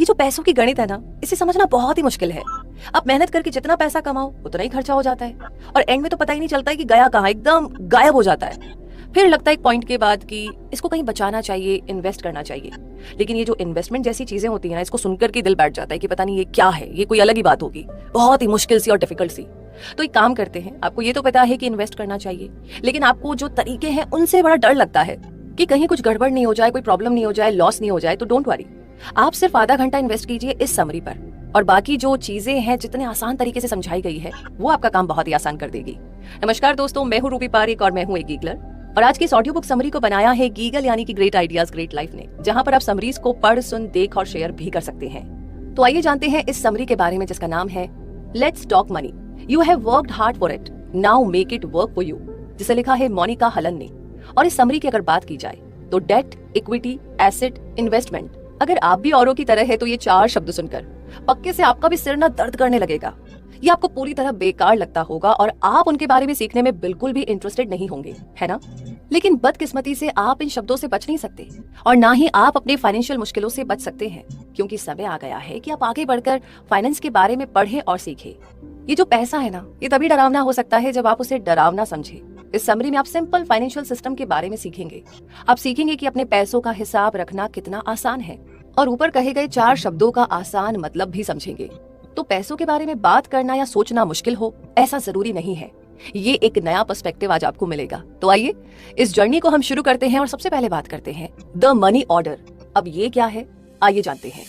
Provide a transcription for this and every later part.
ये जो पैसों की गणित है ना, इसे समझना बहुत ही मुश्किल है। आप मेहनत करके जितना पैसा कमाओ उतना ही खर्चा हो जाता है और एंड में तो पता ही नहीं चलता है कि गया कहाँ, एकदम गायब हो जाता है। फिर लगता है एक पॉइंट के बाद कि इसको कहीं बचाना चाहिए, इन्वेस्ट करना चाहिए। लेकिन ये जो इन्वेस्टमेंट जैसी चीजें होती है ना, इसको सुनकर के दिल बैठ जाता है कि पता नहीं ये क्या है, ये कोई अलग ही बात होगी, बहुत ही मुश्किल सी और डिफिकल्ट सी। तो एक काम करते हैं, आपको ये तो पता है कि इन्वेस्ट करना चाहिए, लेकिन आपको जो तरीके हैं उनसे बड़ा डर लगता है कि कहीं कुछ गड़बड़ नहीं हो जाए, कोई प्रॉब्लम नहीं हो जाए, लॉस नहीं हो जाए। तो डोंट वरी, आप सिर्फ आधा घंटा इन्वेस्ट कीजिए इस समरी पर और बाकी जो चीजें हैं जितने आसान तरीके से समझाई गई है वो आपका काम बहुत ही आसान कर देगी। नमस्कार दोस्तों, मैं हूँ रूपी पारिक और मैं हूँ एक गीगलर और आज की इस ऑडियो बुक समरी को बनाया है गीगल यानी कि ग्रेट आइडियाज ग्रेट लाइफ ने, जहाँ पर आप समरीज को पढ़, सुन, देख और शेयर भी कर सकते हैं। तो आइए जानते हैं इस समरी के बारे में जिसका नाम है let's talk money, you have worked hard for it, now make it work for you, जिसे लिखा है मोनिका हलन ने। और इस समरी की अगर बात की जाए तो डेट, इक्विटी, एसेट, इन्वेस्टमेंट, अगर आप भी औरों की तरह है तो ये चार शब्द सुनकर पक्के से आपका भी सिर ना दर्द करने लगेगा। ये आपको पूरी तरह बेकार लगता होगा और आप उनके बारे में सीखने में बिल्कुल भी इंटरेस्टेड नहीं होंगे, है ना? लेकिन बदकिस्मती से आप इन शब्दों से बच नहीं सकते और ना ही आप अपने फाइनेंशियल मुश्किलों से बच सकते हैं, क्योंकि समय आ गया है कि आप आगे बढ़कर फाइनेंस के बारे में पढ़ें और सीखें। ये जो पैसा है ना, ये तभी डरावना हो सकता है जब आप उसे डरावना समझे। इस समरी में आप सिंपल फाइनेंशियल सिस्टम के बारे में सीखेंगे। आप सीखेंगे कि अपने पैसों का हिसाब रखना कितना आसान है और ऊपर कहे गए चार शब्दों का आसान मतलब भी समझेंगे। तो पैसों के बारे में बात करना या सोचना मुश्किल हो ऐसा जरूरी नहीं है, ये एक नया पर्सपेक्टिव आज आपको मिलेगा। तो आइए इस जर्नी को हम शुरू करते हैं और सबसे पहले बात करते हैं द मनी ऑर्डर। अब ये क्या है, आइए जानते हैं।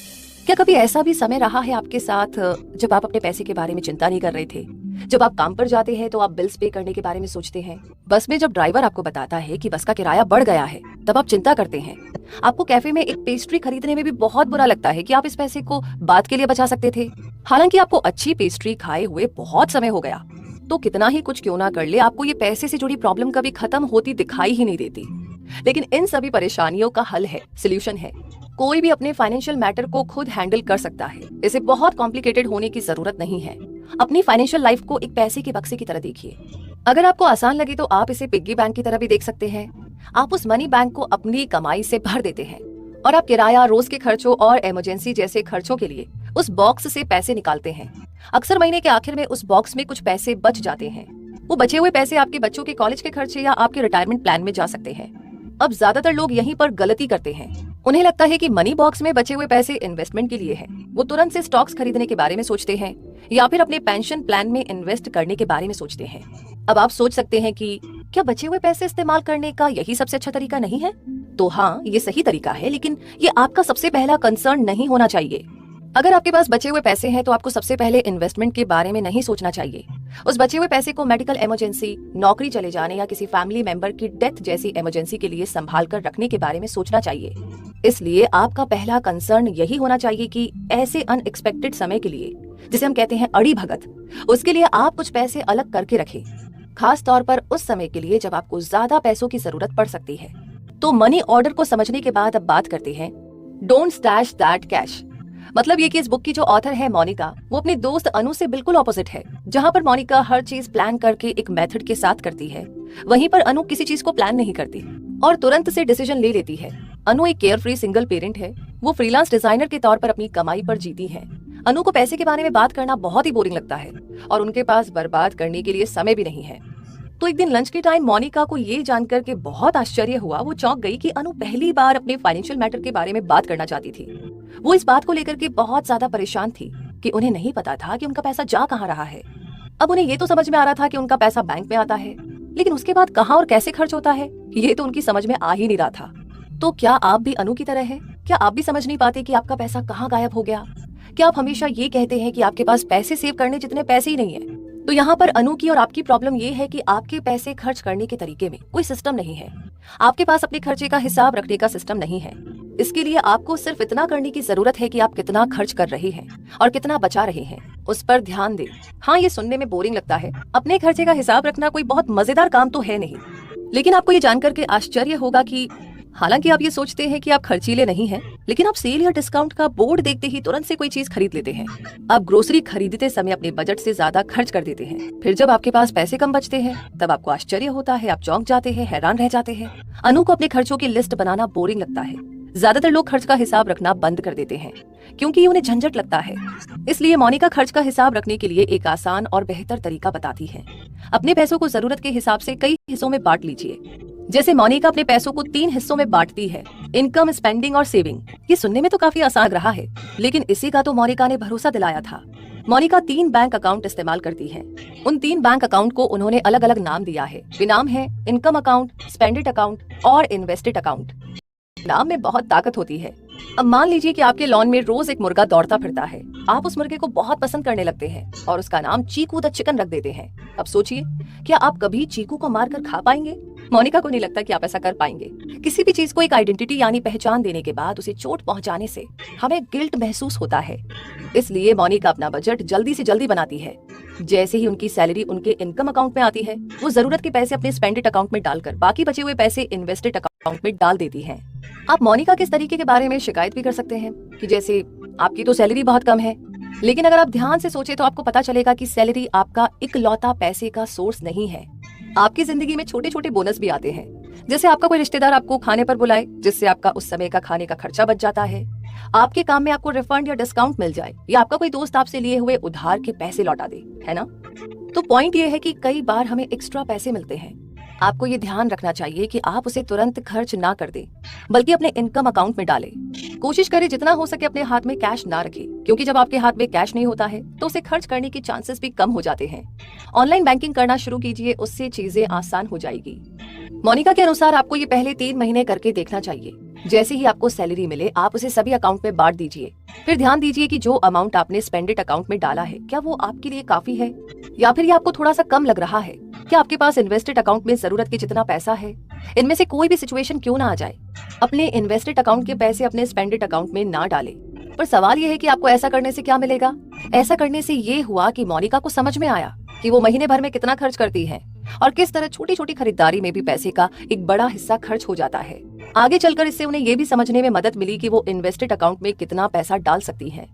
क्या कभी ऐसा भी समय रहा है आपके साथ जब आप अपने पैसे के बारे में चिंता नहीं कर रहे थे? जब आप काम पर जाते हैं तो आप बिल्स पे करने के बारे में सोचते हैं। बस में जब ड्राइवर आपको बताता है कि बस का किराया बढ़ गया है तब आप चिंता करते हैं। आपको कैफे में एक पेस्ट्री खरीदने में भी बहुत बुरा लगता है कि आप इस पैसे को बाद के लिए बचा सकते थे, हालांकि आपको अच्छी पेस्ट्री खाए हुए बहुत समय हो गया। तो कितना ही कुछ क्यों ना कर ले, आपको ये पैसे से जुड़ी प्रॉब्लम कभी खत्म होती दिखाई ही नहीं देती। लेकिन इन सभी परेशानियों का हल है, सोल्यूशन है। कोई भी अपने फाइनेंशियल मैटर को खुद हैंडल कर सकता है, इसे बहुत कॉम्प्लिकेटेड होने की जरूरत नहीं है। अपनी फाइनेंशियल लाइफ को एक पैसे के बक्से की तरह देखिए। अगर आपको आसान लगे तो आप इसे पिग्गी बैंक की तरह भी देख सकते हैं। आप उस मनी बैंक को अपनी कमाई से भर देते हैं और आप किराया, रोज के खर्चों और इमरजेंसी जैसे खर्चों के लिए उस बॉक्स से पैसे निकालते हैं। अक्सर महीने के आखिर में उस बॉक्स में कुछ पैसे बच जाते हैं। वो बचे हुए पैसे आपके बच्चों के कॉलेज के खर्चे या आपके रिटायरमेंट प्लान में जा सकते हैं। अब ज्यादातर लोग यहीं पर गलती करते हैं। उन्हें लगता है कि मनी बॉक्स में बचे हुए पैसे इन्वेस्टमेंट के लिए है। वो तुरंत से स्टॉक्स खरीदने के बारे में सोचते हैं या फिर अपने पेंशन प्लान में इन्वेस्ट करने के बारे में सोचते हैं। अब आप सोच सकते हैं कि क्या बचे हुए पैसे इस्तेमाल करने का यही सबसे अच्छा तरीका नहीं है? तो हाँ, ये सही तरीका है, लेकिन ये आपका सबसे पहला कंसर्न नहीं होना चाहिए। अगर आपके पास बचे हुए पैसे हैं तो आपको सबसे पहले इन्वेस्टमेंट के बारे में नहीं सोचना चाहिए। उस बचे हुए पैसे को मेडिकल इमरजेंसी, नौकरी चले जाने या किसी फैमिली मेंबर की डेथ जैसी इमरजेंसी के लिए संभाल कर रखने के बारे में सोचना चाहिए। इसलिए आपका पहला कंसर्न यही होना चाहिए कि ऐसे अनएक्सपेक्टेड समय के लिए, जिसे हम कहते हैं अड़ी भगत, उसके लिए आप कुछ पैसे अलग करके रखें, खास तौर पर उस समय के लिए जब आपको ज्यादा पैसों की जरूरत पड़ सकती है। तो मनी ऑर्डर को समझने के बाद अब बात करते हैं डोंट स्टैश दैट कैश। मतलब ये कि इस बुक की जो ऑथर है मोनिका, वो अपनी दोस्त अनु से बिल्कुल ऑपोजिट है। जहाँ पर मोनिका हर चीज प्लान करके एक मेथड के साथ करती है, वहीं पर अनु किसी चीज को प्लान नहीं करती और तुरंत से डिसीजन ले लेती है। अनु एक केयर फ्री सिंगल पेरेंट है। वो फ्रीलांस डिजाइनर के तौर पर अपनी कमाई पर जीती है। अनु को पैसे के बारे में बात करना बहुत ही बोरिंग लगता है और उनके पास बर्बाद करने के लिए समय भी नहीं है। तो एक दिन लंच के टाइम मोनिका को ये जानकर के बहुत आश्चर्य हुआ। वो चौंक गई कि अनु पहली बार अपने फाइनेंशियल मैटर के बारे में बात करना चाहती थी। वो इस बात को लेकर के बहुत ज्यादा परेशान थी कि उन्हें नहीं पता था कि उनका पैसा जा कहाँ रहा है। अब उन्हें ये तो समझ में आ रहा था कि उनका पैसा बैंक में आता है, लेकिन उसके बाद कहाँ और कैसे खर्च होता है ये तो उनकी समझ में आ ही नहीं रहा था। तो क्या आप भी अनु की तरह है? क्या आप भी समझ नहीं पाते कि आपका पैसा कहाँ गायब हो गया? क्या आप हमेशा ये कहते हैं कि आपके पास पैसे सेव करने जितने पैसे ही नहीं है? तो यहाँ पर अनु की और आपकी प्रॉब्लम ये है कि आपके पैसे खर्च करने के तरीके में कोई सिस्टम नहीं है। आपके पास अपने खर्चे का हिसाब रखने का सिस्टम नहीं है। इसके लिए आपको सिर्फ इतना करने की जरूरत है कि आप कितना खर्च कर रहे हैं और कितना बचा रहे हैं, उस पर ध्यान दें। हाँ, ये सुनने में बोरिंग लगता है। अपने खर्चे का हिसाब रखना कोई बहुत मजेदार काम तो है नहीं, लेकिन आपको ये जानकर के आश्चर्य होगा कि हालांकि आप ये सोचते हैं कि आप खर्चीले नहीं हैं, लेकिन आप सेल या डिस्काउंट का बोर्ड देखते ही तुरंत से कोई चीज खरीद लेते हैं। आप ग्रोसरी खरीदते समय अपने बजट से ज्यादा खर्च कर देते हैं। फिर जब आपके पास पैसे कम बचते हैं तब आपको आश्चर्य होता है, आप चौंक जाते हैं, हैरान रह जाते हैं। अनु को अपने खर्चों की लिस्ट बनाना बोरिंग लगता है। ज्यादातर लोग खर्च का हिसाब रखना बंद कर देते हैं क्योंकि ये उन्हें झंझट लगता है। इसलिए मोनिका खर्च का हिसाब रखने के लिए एक आसान और बेहतर तरीका बताती है। अपने पैसों को जरूरत के हिसाब से कई हिस्सों में बांट लीजिए। जैसे मोनिका अपने पैसों को 3 हिस्सों में बांटती है, इनकम, स्पेंडिंग और सेविंग। ये सुनने में तो काफी आसान लग रहा है, लेकिन इसी का तो मोनिका ने भरोसा दिलाया था। मोनिका 3 बैंक अकाउंट इस्तेमाल करती है। उन 3 बैंक अकाउंट को उन्होंने अलग अलग नाम दिया है। वे नाम है इनकम अकाउंट, स्पेंडेड अकाउंट और इन्वेस्टेड अकाउंट। नाम में बहुत ताकत होती है। अब मान लीजिए कि आपके लॉन में रोज एक मुर्गा दौड़ता फिरता है। आप उस मुर्गे को बहुत पसंद करने लगते हैं और उसका नाम चीकू द चिकन रख देते हैं। अब सोचिए, क्या आप कभी चीकू को मारकर खा पाएंगे? मोनिका को नहीं लगता कि आप ऐसा कर पाएंगे। किसी भी चीज को एक आइडेंटिटी यानी पहचान देने के बाद उसे चोट पहुंचाने से हमें गिल्ट महसूस होता है। इसलिए मोनिका अपना बजट जल्दी से जल्दी बनाती है। जैसे ही उनकी सैलरी उनके इनकम अकाउंट में आती है, वो जरूरत के पैसे अपने स्पेंडेड अकाउंट में डालकर बाकी बचे हुए पैसे इन्वेस्टेड अकाउंट में डाल देती है। आप मोनिका के इस तरीके के बारे में शिकायत भी कर सकते हैं कि जैसे आपकी तो सैलरी बहुत कम है। लेकिन अगर आप ध्यान से सोचे तो आपको पता चलेगा कि सैलरी आपका इकलौता पैसे का सोर्स नहीं है। आपकी जिंदगी में छोटे छोटे बोनस भी आते हैं। जैसे आपका कोई रिश्तेदार आपको खाने पर बुलाए, जिससे आपका उस समय का खाने का खर्चा बच जाता है। आपके काम में आपको रिफंड या डिस्काउंट मिल जाए, या आपका कोई दोस्त आपसे लिए हुए उधार के पैसे लौटा दे, है ना? तो पॉइंट ये है कि कई बार हमें एक्स्ट्रा पैसे मिलते हैं। आपको ये ध्यान रखना चाहिए कि आप उसे तुरंत खर्च ना कर दें, बल्कि अपने इनकम अकाउंट में डालें। कोशिश करें जितना हो सके अपने हाथ में कैश ना रखें, क्योंकि जब आपके हाथ में कैश नहीं होता है तो उसे खर्च करने की चांसेस भी कम हो जाते हैं। ऑनलाइन बैंकिंग करना शुरू कीजिए, उससे चीजें आसान हो जाएगी। मोनिका के अनुसार आपको ये पहले 3 महीने करके देखना चाहिए। जैसे ही आपको सैलरी मिले, आप उसे सभी अकाउंट में बांट दीजिए। फिर ध्यान दीजिए कि जो अमाउंट आपने स्पेंडेड अकाउंट में डाला है, क्या वो आपके लिए काफी है या फिर ये आपको थोड़ा सा कम लग रहा है। क्या आपके पास इन्वेस्टेड अकाउंट में जरूरत के जितना पैसा है? इनमें से कोई भी सिचुएशन क्यों ना आ जाए, अपने इन्वेस्टेड अकाउंट के पैसे अपने स्पेंडेड अकाउंट में ना डालें। पर सवाल ये है कि आपको ऐसा करने से क्या मिलेगा? ऐसा करने से ये हुआ कि मोनिका को समझ में आया कि वो महीने भर में कितना खर्च करती है और किस तरह छोटी छोटी खरीदारी में भी पैसे का एक बड़ा हिस्सा खर्च हो जाता है। आगे चलकर इससे उन्हें ये भी समझने में मदद मिली कि वो इन्वेस्टेड अकाउंट में कितना पैसा डाल सकती है।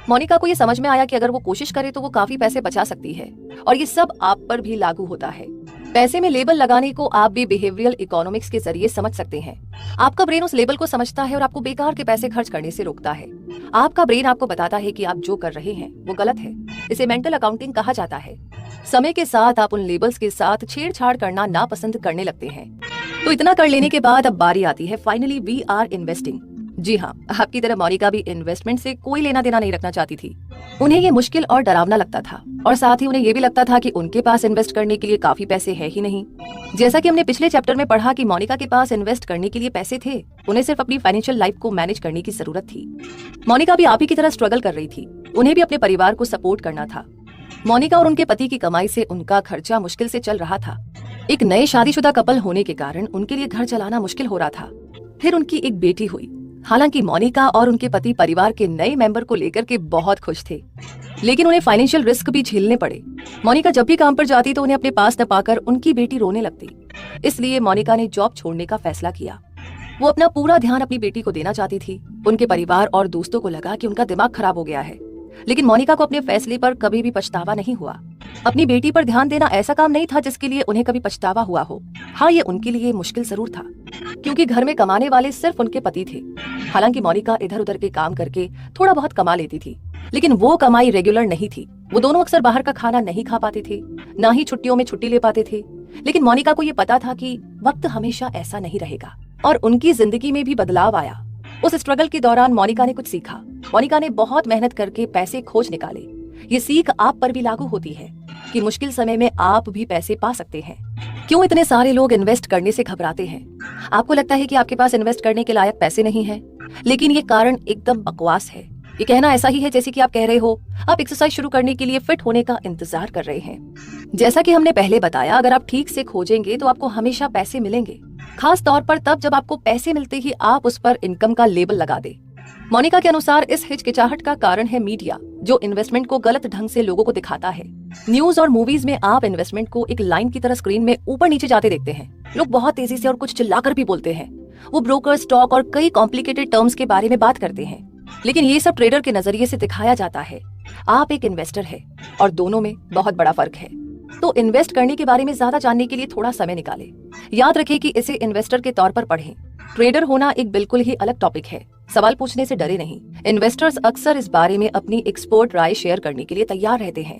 मोनिका को ये समझ में आया कि अगर वो कोशिश करे तो वो काफी पैसे बचा सकती है, और ये सब आप पर भी लागू होता है। पैसे में लेबल लगाने को आप भी बिहेवियरल इकोनॉमिक्स के जरिए समझ सकते हैं। आपका ब्रेन उस लेबल को समझता है और आपको बेकार के पैसे खर्च करने से रोकता है। आपका ब्रेन आपको बताता है कि आप जो कर रहे हैं वो गलत है। इसे मेंटल अकाउंटिंग कहा जाता है। समय के साथ आप उन लेबल्स के साथ छेड़छाड़ करना नापसंद करने लगते हैं। तो इतना कर लेने के बाद अब बारी आती है फाइनली वी आर इन्वेस्टिंग। जी हाँ, आपकी तरह मोनिका भी इन्वेस्टमेंट से कोई लेना देना नहीं रखना चाहती थी। उन्हें ये मुश्किल और डरावना लगता था, और साथ ही उन्हें ये भी लगता था कि उनके पास इन्वेस्ट करने के लिए काफी पैसे है ही नहीं। जैसा कि हमने पिछले चैप्टर में पढ़ा कि मोनिका के पास इन्वेस्ट करने के लिए पैसे थे, उन्हें सिर्फ अपनी फाइनेंशियल लाइफ को मैनेज करने की जरूरत थी। मोनिका भी आप ही की तरह स्ट्रगल कर रही थी। उन्हें भी अपने परिवार को सपोर्ट करना था। मोनिका और उनके पति की कमाई से उनका खर्चा मुश्किल से चल रहा था। एक नए शादीशुदा कपल होने के कारण उनके लिए घर चलाना मुश्किल हो रहा था। फिर उनकी एक बेटी हुई। हालांकि मोनिका और उनके पति परिवार के नए मेंबर को लेकर के बहुत खुश थे, लेकिन उन्हें फाइनेंशियल रिस्क भी झेलने पड़े। मोनिका जब भी काम पर जाती तो उन्हें अपने पास न पाकर उनकी बेटी रोने लगती। इसलिए मोनिका ने जॉब छोड़ने का फैसला किया। वो अपना पूरा ध्यान अपनी बेटी को देना चाहती थी। उनके परिवार और दोस्तों को लगा कि उनका दिमाग खराब हो गया है, लेकिन मोनिका को अपने फैसले पर कभी भी पछतावा नहीं हुआ। अपनी बेटी पर ध्यान देना ऐसा काम नहीं था जिसके लिए उन्हें कभी पछतावा हुआ हो। हाँ, ये उनके लिए मुश्किल जरूर था, क्योंकि घर में कमाने वाले सिर्फ उनके पति थे। हालांकि मोनिका इधर उधर के काम करके थोड़ा बहुत कमा लेती थी, लेकिन वो कमाई रेगुलर नहीं थी। वो दोनों अक्सर बाहर का खाना नहीं खा पाते थे, ना ही छुट्टियों में छुट्टी ले पाते थे। लेकिन मोनिका को ये पता था कि वक्त हमेशा ऐसा नहीं रहेगा, और उनकी जिंदगी में भी बदलाव आया। उस स्ट्रगल के दौरान मोनिका ने कुछ सीखा। मोनिका ने बहुत मेहनत करके पैसे खोज निकाले। ये सीख आप पर भी लागू होती है कि मुश्किल समय में आप भी पैसे पा सकते हैं। क्यों इतने सारे लोग इन्वेस्ट करने से घबराते हैं? आपको लगता है कि आपके पास इन्वेस्ट करने के लायक पैसे नहीं हैं, लेकिन ये कारण एकदम बकवास है। ये कहना ऐसा ही है जैसे कि आप कह रहे हो आप एक्सरसाइज शुरू करने के लिए फिट होने का इंतजार कर रहे हैं। जैसा कि हमने पहले बताया, अगर आप ठीक से खोजेंगे तो आपको हमेशा पैसे मिलेंगे, खास तौर पर तब जब आपको पैसे मिलते ही आप उस पर इनकम का लेबल लगा दे। मोनिका के अनुसार इस हिचकिचाहट का कारण है मीडिया, जो इन्वेस्टमेंट को गलत ढंग से लोगों को दिखाता है। न्यूज और मूवीज में आप इन्वेस्टमेंट को एक लाइन की तरह स्क्रीन में ऊपर नीचे जाते देखते हैं। लोग बहुत तेजी से और कुछ चिल्लाकर भी बोलते हैं। वो ब्रोकर, स्टॉक और कई कॉम्प्लिकेटेड टर्म्स के बारे में बात करते हैं, लेकिन ये सब ट्रेडर के नजरिए से दिखाया जाता है। आप एक इन्वेस्टर है, और दोनों में बहुत बड़ा फर्क है। तो इन्वेस्ट करने के बारे में ज्यादा जानने के लिए थोड़ा समय निकालें। याद रखें कि इसे इन्वेस्टर के तौर पर पढ़ें, ट्रेडर होना एक बिल्कुल ही अलग टॉपिक है। सवाल पूछने से डरे नहीं। इन्वेस्टर्स अक्सर इस बारे में अपनी एक्सपर्ट राय शेयर करने के लिए तैयार रहते हैं।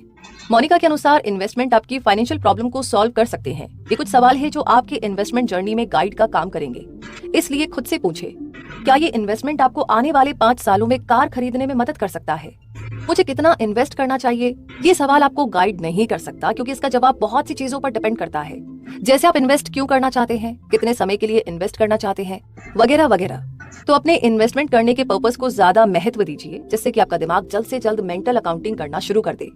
मोनिका के अनुसार इन्वेस्टमेंट आपकी फाइनेंशियल प्रॉब्लम को सॉल्व कर सकते हैं। ये कुछ सवाल है जो आपके इन्वेस्टमेंट जर्नी में गाइड का काम करेंगे। इसलिए खुद से पूछे, क्या ये इन्वेस्टमेंट आपको आने वाले 5 सालों में कार खरीदने में मदद कर सकता है? मुझे कितना इन्वेस्ट करना चाहिए? ये सवाल आपको गाइड नहीं कर सकता, क्योंकि इसका जवाब बहुत सी चीजों पर डिपेंड करता है, जैसे आप इन्वेस्ट क्यों करना चाहते हैं, कितने समय के लिए इन्वेस्ट करना चाहते हैं, वगैरह वगैरह। तो अपने इन्वेस्टमेंट करने के पर्पस को ज्यादा महत्व दीजिए, जिससे कि आपका दिमाग जल्द से जल्द मेंटल अकाउंटिंग करना शुरू कर दे।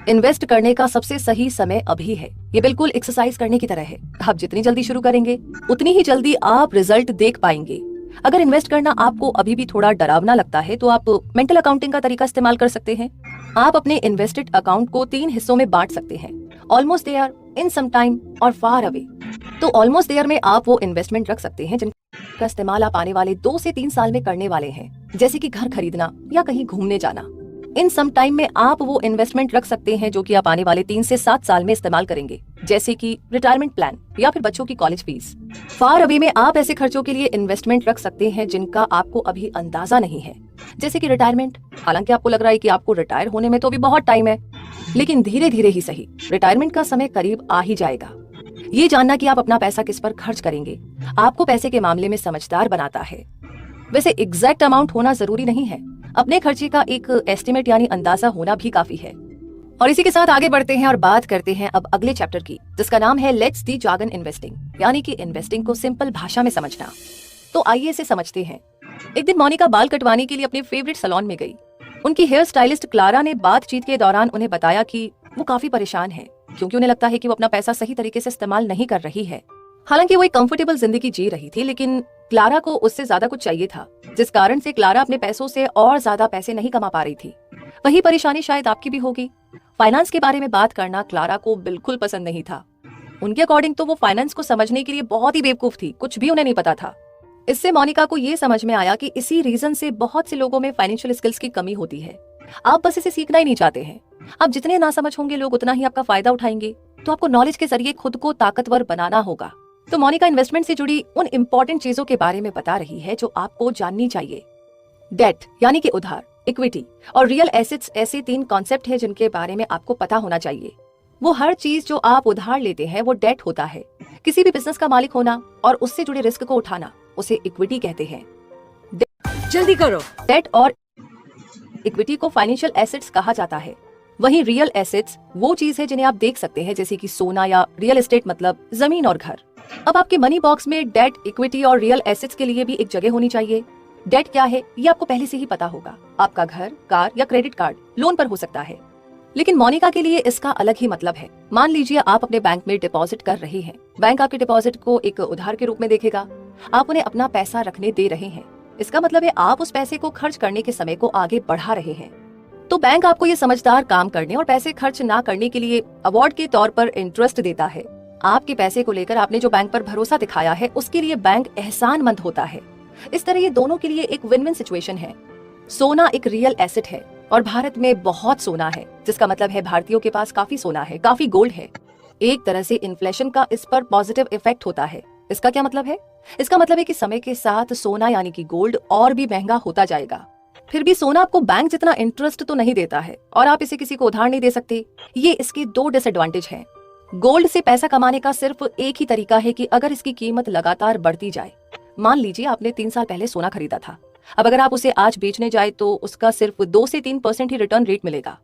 इन्वेस्ट करने का सबसे सही समय अभी है। ये बिल्कुल एक्सरसाइज करने की तरह है। आप जितनी जल्दी शुरू करेंगे उतनी ही जल्दी आप रिजल्ट देख पाएंगे। अगर इन्वेस्ट करना आपको अभी भी थोड़ा डरावना लगता है तो आप मेंटल अकाउंटिंग का तरीका इस्तेमाल कर सकते हैं। आप अपने इन्वेस्टेड अकाउंट को 3 हिस्सों में बांट सकते हैं, almost there, in some time और फार अवे। तो ऑलमोस्ट देयर में आप वो इन्वेस्टमेंट रख सकते हैं जिनका इस्तेमाल आप आने वाले 2 से 3 साल में करने वाले हैं, जैसे कि घर खरीदना या कहीं घूमने जाना। इन सम टाइम में आप वो इन्वेस्टमेंट रख सकते हैं जो कि आप आने वाले 3 से 7 साल में इस्तेमाल करेंगे, जैसे कि रिटायरमेंट प्लान या फिर बच्चों की कॉलेज फीस। फार अवे में आप ऐसे खर्चों के लिए इन्वेस्टमेंट रख सकते हैं जिनका आपको अभी अंदाजा नहीं है, जैसे कि रिटायरमेंट। हालांकि आपको लग रहा है कि आपको रिटायर होने में तो अभी बहुत टाइम है, लेकिन धीरे धीरे ही सही, रिटायरमेंट का समय करीब आ ही जाएगा। ये जानना कि आप अपना पैसा किस पर खर्च करेंगे आपको पैसे के मामले में समझदार बनाता है। वैसे एग्जैक्ट अमाउंट होना जरूरी नहीं है, अपने खर्चे का एक एस्टिमेट यानी अंदाजा होना भी काफी है। और इसी के साथ आगे बढ़ते हैं और बात करते हैं अब अगले चैप्टर की, जिसका नाम है लेट्स दी जार्गन इन्वेस्टिंग, यानी कि इन्वेस्टिंग को सिंपल भाषा में समझना। तो आइए इसे समझते हैं। एक दिन मोनिका बाल कटवाने के लिए अपने फेवरेट सैलून में गई। उनकी हेयर स्टाइलिस्ट क्लारा ने बातचीत के दौरान उन्हें बताया कि वो काफी परेशान है, क्योंकि उन्हें लगता है कि वो अपना पैसा सही तरीके से इस्तेमाल नहीं कर रही है। हालांकि वो एक कंफर्टेबल जिंदगी जी रही थी, लेकिन क्लारा को उससे ज्यादा कुछ चाहिए था, जिस कारण से क्लारा अपने पैसों से और ज्यादा पैसे नहीं कमा पा रही थी। वही परेशानी शायद आपकी भी होगी। फाइनेंस के बारे में बात करना क्लारा को बिल्कुल पसंद नहीं था। उनके अकॉर्डिंग तो वो फाइनेंस को समझने के लिए बहुत ही बेवकूफ थी, कुछ भी उन्हें नहीं पता था। इससे मोनिका को ये समझ में आया कि इसी रीजन से बहुत से लोगों में फाइनेंशियल स्किल्स की कमी होती है। आप बस इसे सीखना ही नहीं चाहते हैं। आप जितने नासमझ होंगे लोग उतना ही आपका फायदा उठाएंगे, तो आपको नॉलेज के जरिए खुद को ताकतवर बनाना होगा। तो मोनिका इन्वेस्टमेंट से जुड़ी उन इम्पोर्टेंट चीजों के बारे में बता रही है जो आपको जाननी चाहिए। डेट यानी कि उधार, इक्विटी और रियल एसेट्स ऐसे 3 कॉन्सेप्ट है जिनके बारे में आपको पता होना चाहिए। वो हर चीज जो आप उधार लेते हैं वो डेट होता है। किसी भी बिजनेस का मालिक होना और उससे जुड़े रिस्क को उठाना उसे इक्विटी कहते हैं। जल्दी करो। डेट और इक्विटी को फाइनेंशियल एसेट्स कहा जाता है। वहीं रियल एसेट्स वो चीज है जिन्हें आप देख सकते हैं, जैसे कि सोना या रियल एस्टेट, मतलब जमीन और घर। अब आपके मनी बॉक्स में डेट, इक्विटी और रियल एसेट्स के लिए भी एक जगह होनी चाहिए। डेट क्या है ये आपको पहले से ही पता होगा। आपका घर, कार या क्रेडिट कार्ड लोन पर हो सकता है, लेकिन मोनिका के लिए इसका अलग ही मतलब है। मान लीजिए आप अपने बैंक में डिपॉजिट कर रहे हैं। बैंक आपके डिपॉजिट को एक उधार के रूप में देखेगा। आप उन्हें अपना पैसा रखने दे रहे हैं। इसका मतलब है आप उस पैसे को खर्च करने के समय को आगे बढ़ा रहे हैं। तो बैंक आपको ये समझदार काम करने और पैसे खर्च ना करने के लिए अवार्ड के तौर पर इंटरेस्ट देता है। आपके पैसे को लेकर आपने जो बैंक पर भरोसा दिखाया है उसके लिए बैंक एहसानमंद होता है। इस तरह ये दोनों के लिए एक विन विन सिचुएशन है। सोना एक रियल एसेट है और भारत में बहुत सोना है, जिसका मतलब है भारतीयों के पास काफी सोना है, काफी गोल्ड है। एक तरह से इन्फ्लेशन का इस पर पॉजिटिव इफेक्ट होता है। इसका क्या मतलब है? इसका मतलब है कि समय के साथ सोना यानी कि गोल्ड और भी महंगा होता जाएगा। फिर भी सोना आपको बैंक जितना इंटरेस्ट तो नहीं देता है और आप इसे किसी को उधार नहीं दे सकते। ये इसके 2 डिसएडवांटेज हैं। गोल्ड से पैसा कमाने का सिर्फ एक ही तरीका है कि अगर इसकी कीमत लगातार बढ़ती जाए। मान लीजिए आपने 3 साल पहले सोना खरीदा था। अब अगर आप उसे आज बेचने जाए तो उसका सिर्फ 2 से 3% ही रिटर्न रेट मिलेगा।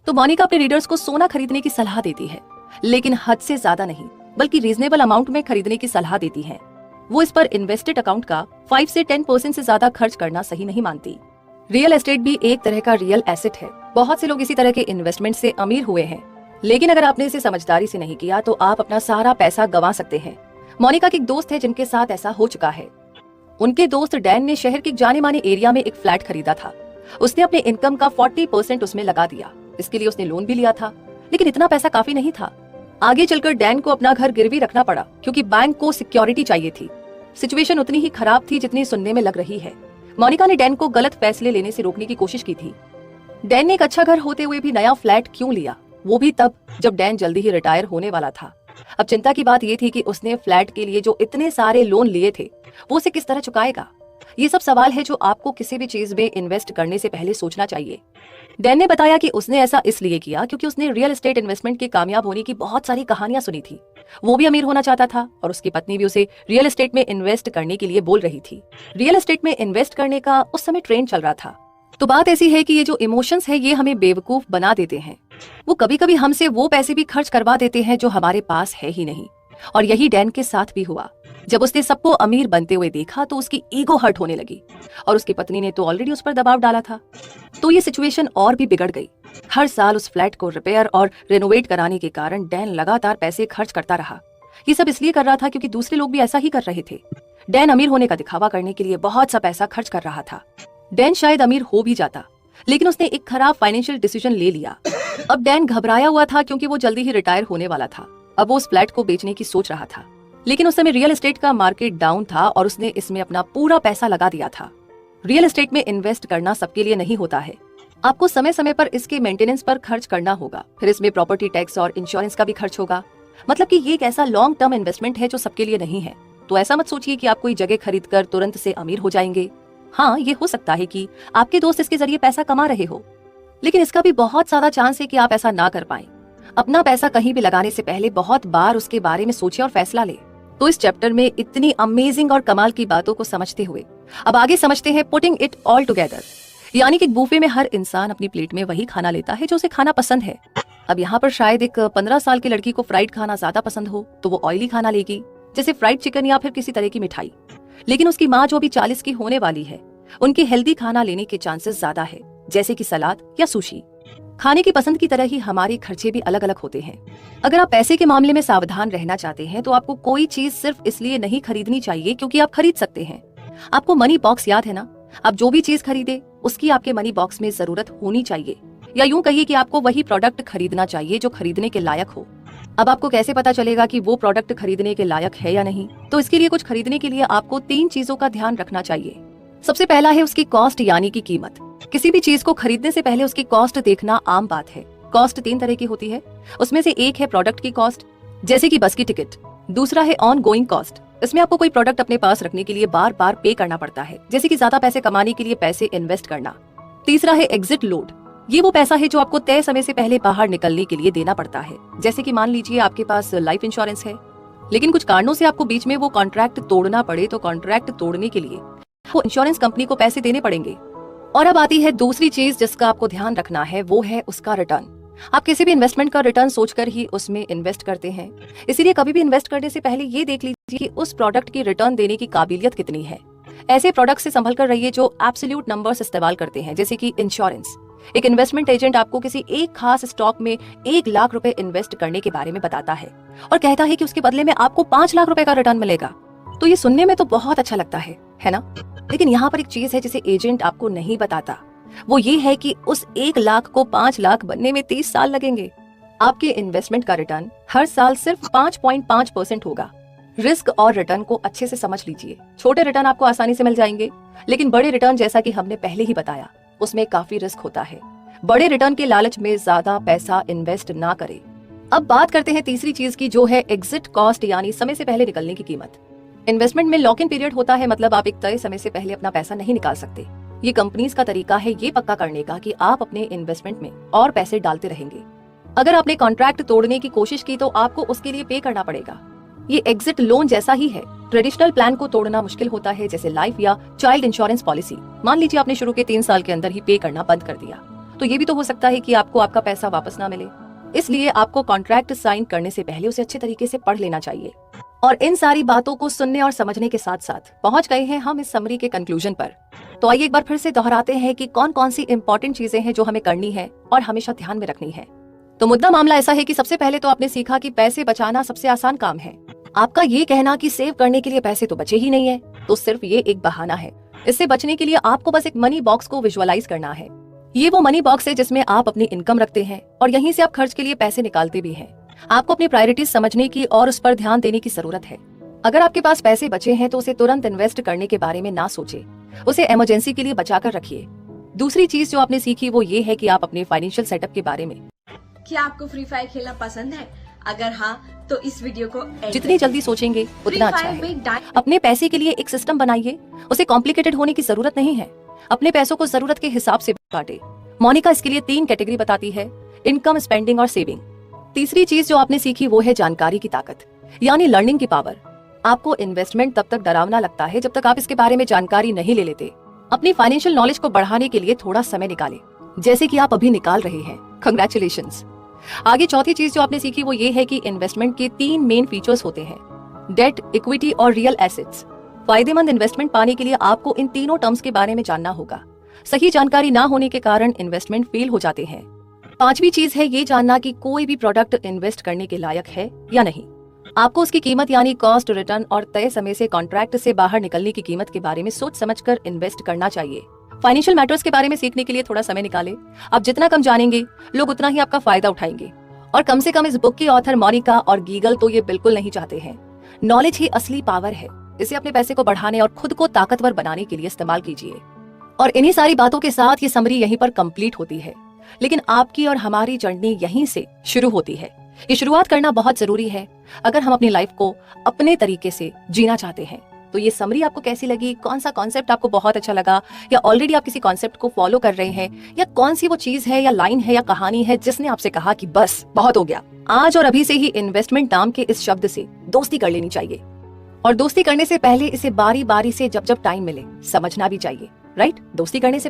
तो मोनिका अपने रीडर्स को सोना खरीदने की सलाह देती है, लेकिन हद से ज्यादा नहीं, बल्कि रीजनेबल अमाउंट में खरीदने की सलाह देती है। वो इस पर इन्वेस्टेड अकाउंट का 5 से 10% से ज्यादा खर्च करना सही नहीं मानती। रियल एस्टेट भी एक तरह का रियल एसेट है। बहुत से लोग इसी तरह के इन्वेस्टमेंट से अमीर हुए हैं, लेकिन अगर आपने इसे समझदारी से नहीं किया तो आप अपना सारा पैसा गंवा सकते हैं। मोनिका की एक दोस्त है जिनके साथ ऐसा हो चुका है। उनके दोस्त डैन ने शहर के जाने माने एरिया में एक फ्लैट खरीदा था। उसने अपने इनकम का 40% उसमें लगा दिया। इसके लिए उसने लोन भी लिया था, लेकिन इतना पैसा काफी नहीं था। आगे चलकर डैन को अपना घर गिरवी रखना पड़ा, क्योंकि बैंक को सिक्योरिटी चाहिए थी। सिचुएशन उतनी ही खराब थी जितनी सुनने में लग रही है। मोनिका ने डैन को गलत फैसले लेने से रोकने की कोशिश की थी। डैन ने एक अच्छा घर होते हुए भी नया फ्लैट क्यों लिया, वो भी तब जब डैन जल्दी ही रिटायर होने वाला था। अब चिंता की बात ये थी कि उसने फ्लैट के लिए जो इतने सारे लोन लिए थे वो उसे किस तरह चुकाएगा। ये सब सवाल है जो आपको किसी भी चीज में इन्वेस्ट करने से पहले सोचना चाहिए। डैन ने बताया कि उसने ऐसा इसलिए किया क्योंकि उसने रियल एस्टेट इन्वेस्टमेंट के कामयाब होने की बहुत सारी कहानियां सुनी थी। वो भी अमीर होना चाहता था और उसकी पत्नी भी उसे रियल एस्टेट में इन्वेस्ट करने के लिए बोल रही थी। रियल एस्टेट में इन्वेस्ट करने का उस समय ट्रेंड चल रहा था। तो बात ऐसी है कि ये जो इमोशंस है ये हमें बेवकूफ बना देते हैं। वो कभी कभी हमसे वो पैसे भी खर्च करवा देते हैं जो हमारे पास है ही नहीं। और यही डैन के साथ भी हुआ। जब उसने सबको अमीर बनते हुए देखा तो उसकी ईगो हर्ट होने लगी और उसकी पत्नी ने तो ऑलरेडी उस पर दबाव डाला था। तो ये सिचुएशन और भी बिगड़ गई। हर साल उस फ्लैट को रिपेयर और रेनोवेट कराने के कारण डैन लगातार पैसे खर्च करता रहा। ये सब इसलिए कर रहा था क्योंकि दूसरे लोग भी ऐसा ही कर रहे थे। डैन अमीर होने का दिखावा करने के लिए बहुत सा पैसा खर्च कर रहा था। डैन शायद अमीर हो भी जाता, लेकिन उसने एक खराब फाइनेंशियल डिसीजन ले लिया। अब डैन घबराया हुआ था क्योंकि वो जल्दी ही रिटायर होने वाला था। अब वो उस फ्लैट को बेचने की सोच रहा था, लेकिन उस समय रियल एस्टेट का मार्केट डाउन था और उसने इसमें अपना पूरा पैसा लगा दिया था। रियल एस्टेट में इन्वेस्ट करना सबके लिए नहीं होता है। आपको समय समय पर इसके मेंटेनेंस पर खर्च करना होगा, फिर इसमें प्रॉपर्टी टैक्स और इंश्योरेंस का भी खर्च होगा। मतलब कि ये एक ऐसा लॉन्ग टर्म इन्वेस्टमेंट है जो सबके लिए नहीं है। तो ऐसा मत सोचिए कि आप कोई जगह खरीद कर तुरंत से अमीर हो जाएंगे। हाँ, ये हो सकता है कि आपके दोस्त इसके जरिए पैसा कमा रहे हो, लेकिन इसका भी बहुत ज्यादा चांस है कि आप ऐसा ना कर पाएं। अपना पैसा कहीं भी लगाने से पहले बहुत बार उसके बारे में सोचिए और फैसला ले। तो इस चैप्टर में इतनी अमेजिंग और कमाल की बातों को समझते हुए अब आगे समझते हैं पुटिंग इट ऑल टुगेदर, यानी कि बुफे में हर इंसान अपनी प्लेट में वही खाना लेता है जो उसे खाना पसंद है। अब यहाँ पर शायद एक 15 साल की लड़की को फ्राइड खाना ज्यादा पसंद हो तो वो ऑयली खाना लेगी, जैसे फ्राइड चिकन या फिर किसी तरह की मिठाई। लेकिन उसकी माँ जो अभी 40 की होने वाली है, उनकी हेल्दी खाना लेने के चांसेस ज्यादा है, जैसे कि सलाद या सुशी। खाने की पसंद की तरह ही हमारे खर्चे भी अलग अलग होते हैं। अगर आप पैसे के मामले में सावधान रहना चाहते हैं तो आपको कोई चीज सिर्फ इसलिए नहीं खरीदनी चाहिए क्योंकि आप खरीद सकते हैं। आपको मनी बॉक्स याद है ना? आप जो भी चीज खरीदे उसकी आपके मनी बॉक्स में जरूरत होनी चाहिए, या यूं कहिए कि आपको वही प्रोडक्ट खरीदना चाहिए जो खरीदने के लायक हो। अब आपको कैसे पता चलेगा कि वो प्रोडक्ट खरीदने के लायक है या नहीं? तो इसके लिए कुछ खरीदने के लिए आपको 3 चीजों का ध्यान रखना चाहिए। सबसे पहला है उसकी कॉस्ट, यानी कि कीमत। किसी भी चीज को खरीदने से पहले उसकी कॉस्ट देखना आम बात है। कॉस्ट 3 तरह की होती है। उसमें से एक है प्रोडक्ट की कॉस्ट, जैसे कि बस की टिकट। दूसरा है ऑन गोइंग कॉस्ट। इसमें आपको कोई प्रोडक्ट अपने पास रखने के लिए बार बार पे करना पड़ता है, जैसे कि ज्यादा पैसे कमाने के लिए पैसे इन्वेस्ट करना। तीसरा है एग्जिट लोड। ये वो पैसा है जो आपको तय समय से पहले बाहर निकलने के लिए देना पड़ता है। जैसे कि मान लीजिए आपके पास लाइफ इंश्योरेंस है, लेकिन कुछ कारणों से आपको बीच में वो कॉन्ट्रैक्ट तोड़ना पड़े तो कॉन्ट्रैक्ट तोड़ने के लिए वो इंश्योरेंस कंपनी को पैसे देने पड़ेंगे। और अब आती है दूसरी चीज जिसका आपको ध्यान रखना है, वो है उसका रिटर्न। आप किसी भी इन्वेस्टमेंट का रिटर्न सोचकर ही उसमें इन्वेस्ट करते हैं, इसीलिए कभी भी इन्वेस्ट करने से पहले ये देख लीजिए कि उस प्रोडक्ट की रिटर्न देने की काबिलियत कितनी है। ऐसे प्रोडक्ट से संभल कर रहिए जो एब्सोल्यूट नंबर्स इस्तेमाल करते हैं, जैसे कि इंश्योरेंस। एक इन्वेस्टमेंट एजेंट आपको किसी एक खास स्टॉक में 1 लाख रुपए इन्वेस्ट करने के बारे में बताता है और कहता है कि उसके बदले में आपको 5 लाख रुपए का रिटर्न मिलेगा। तो ये सुनने में तो बहुत अच्छा लगता है ना? लेकिन यहाँ पर एक चीज है जिसे एजेंट आपको नहीं बताता, वो ये है कि उस 1 लाख को 5 लाख बनने में 30 साल लगेंगे। आपके इन्वेस्टमेंट का रिटर्न हर साल सिर्फ 5.5% होगा। रिस्क और रिटर्न को अच्छे से समझ लीजिए। छोटे रिटर्न आपको आसानी से मिल जाएंगे, लेकिन बड़े रिटर्न, जैसा कि हमने पहले ही बताया, उसमें काफी रिस्क होता है। बड़े रिटर्न के लालच में ज्यादा पैसा इन्वेस्ट ना करें। अब बात करते हैं तीसरी चीज की, जो है एग्जिट कॉस्ट, यानी समय से पहले निकलने की कीमत। इन्वेस्टमेंट में लॉक इन पीरियड होता है, मतलब आप एक तय समय से पहले अपना पैसा नहीं निकाल सकते। ये कंपनीज का तरीका है ये पक्का करने का कि आप अपने इन्वेस्टमेंट में और पैसे डालते रहेंगे। अगर आपने कॉन्ट्रैक्ट तोड़ने की कोशिश की तो आपको उसके लिए पे करना पड़ेगा। ये एग्जिट लोन जैसा ही है। ट्रेडिशनल प्लान को तोड़ना मुश्किल होता है, जैसे लाइफ या चाइल्ड इंश्योरेंस पॉलिसी। मान लीजिए आपने शुरू के 3 साल के अंदर ही पे करना बंद कर दिया, तो ये भी तो हो सकता है कि आपको आपका पैसा वापस ना मिले। इसलिए आपको कॉन्ट्रैक्ट साइन करने से पहले उसे अच्छे तरीके से पढ़ लेना चाहिए। और इन सारी बातों को सुनने और समझने के साथ साथ पहुंच गए हैं हम इस समरी के कंक्लूजन पर। तो आइए एक बार फिर से दोहराते हैं कि कौन कौन सी इंपॉर्टेंट चीजें हैं जो हमें करनी है और हमेशा ध्यान में रखनी है। तो मुद्दा मामला ऐसा है कि सबसे पहले तो आपने सीखा कि पैसे बचाना सबसे आसान काम है। आपका ये कहना कि सेव करने के लिए पैसे तो बचे ही नहीं है, तो सिर्फ ये एक बहाना है। इससे बचने के लिए आपको बस एक मनी बॉक्स को विजुअलाइज करना है। ये वो मनी बॉक्स है जिसमें आप अपनी इनकम रखते हैं और यहीं से आप खर्च के लिए पैसे निकालते भी हैं। आपको अपनी प्रायोरिटीज समझने की और उस पर ध्यान देने की जरूरत है। अगर आपके पास पैसे बचे हैं तो उसे तुरंत इन्वेस्ट करने के बारे में ना सोचे, उसे इमरजेंसी के लिए बचा कर रखिए। दूसरी चीज जो आपने सीखी वो ये है कि आप अपने फाइनेंशियल सेटअप के बारे में। क्या आपको फ्री फायर खेलना पसंद है? अगर हाँ तो इस वीडियो को end जितनी जल्दी सोचेंगे उतना अच्छा है। अपने पैसे के लिए एक सिस्टम बनाइए, उसे कॉम्प्लिकेटेड होने की जरूरत नहीं है। अपने पैसों को जरूरत के हिसाब से बांटे। मोनिका इसके लिए 3 कैटेगरी बताती है, इनकम, स्पेंडिंग और सेविंग। तीसरी चीज जो आपने सीखी वो है जानकारी की ताकत, यानी लर्निंग की पावर। आपको इन्वेस्टमेंट तब तक डरावना लगता है जब तक आप इसके बारे में जानकारी नहीं ले लेते। अपनी फाइनेंशियल नॉलेज को बढ़ाने के लिए थोड़ा समय निकालें, जैसे कि आप अभी निकाल रहे हैं। कंग्रेचुलेशंस। आगे चौथी चीज जो आपने सीखी वो ये है कि इन्वेस्टमेंट के 3 मेन फीचर्स होते हैं, डेट, इक्विटी और रियल एसेट्स। फायदेमंद इन्वेस्टमेंट पाने के लिए आपको इन तीनों टर्म्स के बारे में जानना होगा। सही जानकारी ना होने के कारण इन्वेस्टमेंट फेल हो जाते हैं। पांचवी चीज है ये जानना कि कोई भी प्रोडक्ट इन्वेस्ट करने के लायक है या नहीं। आपको उसकी कीमत यानी कॉस्ट, रिटर्न और तय समय से कॉन्ट्रैक्ट से बाहर निकलने की कीमत के बारे में सोच समझकर इन्वेस्ट करना चाहिए। फाइनेंशियल मैटर्स के बारे में सीखने के लिए थोड़ा समय निकालें। आप जितना कम जानेंगे, लोग उतना ही आपका फायदा उठाएंगे। और कम से कम इस बुक की ऑथर मोनिका और गीगल तो ये बिल्कुल नहीं चाहते हैं। नॉलेज ही असली पावर है, इसे अपने पैसे को बढ़ाने और खुद को ताकतवर बनाने के लिए इस्तेमाल कीजिए। और इन्हीं सारी बातों के साथ ये समरी यहीं पर कंप्लीट होती है, लेकिन आपकी और हमारी जर्नी यहीं से शुरू होती है। ये शुरुआत करना बहुत जरूरी है अगर हम अपनी लाइफ को अपने तरीके से जीना चाहते हैं। तो ये समरी आपको कैसी लगी? कौन सा कॉन्सेप्ट आपको बहुत अच्छा लगा, या ऑलरेडी आप किसी कॉन्सेप्ट को फॉलो कर रहे हैं, या कौन सी वो चीज है या लाइन है या कहानी है जिसने आपसे कहा कि बस बहुत हो गया, आज और अभी से ही इन्वेस्टमेंट नाम के इस शब्द से दोस्ती कर लेनी चाहिए। और दोस्ती करने से पहले इसे बारी बारी से जब जब टाइम मिले समझना भी चाहिए, राइट? दोस्ती करने से